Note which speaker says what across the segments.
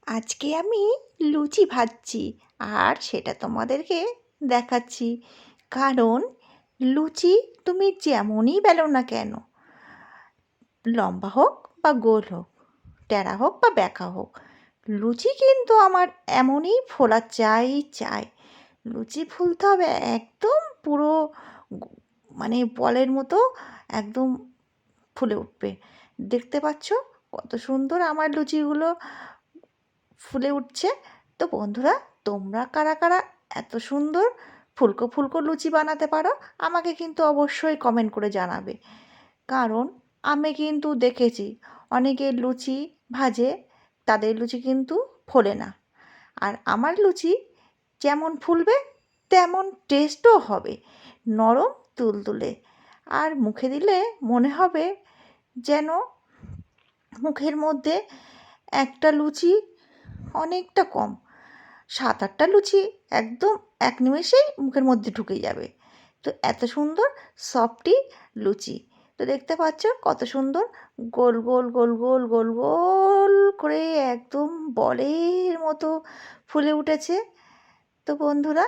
Speaker 1: আজকে আমি লুচি ভাজছি আর সেটা তোমাদেরকে দেখাচ্ছি। কারণ লুচি তুমি যেমনই বেলো না কেন, লম্বা হোক বা গোল হোক, টেরা হোক বা ব্যাকা হোক, লুচি কিন্তু আমার এমনই ফোলা চাই। লুচি ফুলতে হবে একদম পুরো মানে বলের মতো একদম ফুলে উঠবে। দেখতে পাচ্ছ কত সুন্দর আমার লুচিগুলো ফুলে উঠছে। তো বন্ধুরা, তোমরা কারা কারা এত সুন্দর ফুলকো ফুলকো লুচি বানাতে পারো আমাকে কিন্তু অবশ্যই কমেন্ট করে জানাবে। কারণ আমি কিন্তু দেখেছি অনেকে লুচি ভাজে, তাদের লুচি কিন্তু ফোলে না। আর আমার লুচি যেমন ফুলবে তেমন টেস্টও হবে, নরম তুলতুলে। আর মুখে দিলে মনে হবে যেন মুখের মধ্যে একটা লুচি অনেকটা কম, 7-8টা লুচি একদম এক নিমেষেই মুখের মধ্যে ঢুকে যাবে। তো এত সুন্দর সফটি লুচি। তো দেখতে পাচ্ছ কত সুন্দর গোল গোল গোল গোল গোল গোল করে একদম বলের মতো ফুলে উঠেছে। তো বন্ধুরা,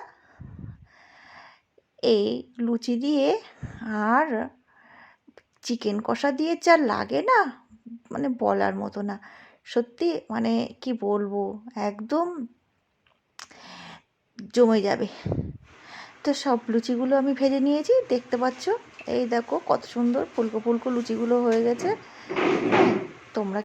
Speaker 1: এই লুচি দিয়ে আর চিকেন কষা দিয়ে যা লাগে না, মানে বলার মতো না। সত্যি মানে কি বলবো, একদম জমে যাবে। তো সব লুচিগুলো আমি ভেজে নিয়েছি, দেখতে পাচ্ছ। এই দেখো কত সুন্দর ফুলকো ফুলকো লুচিগুলো হয়ে গেছে। তোমরা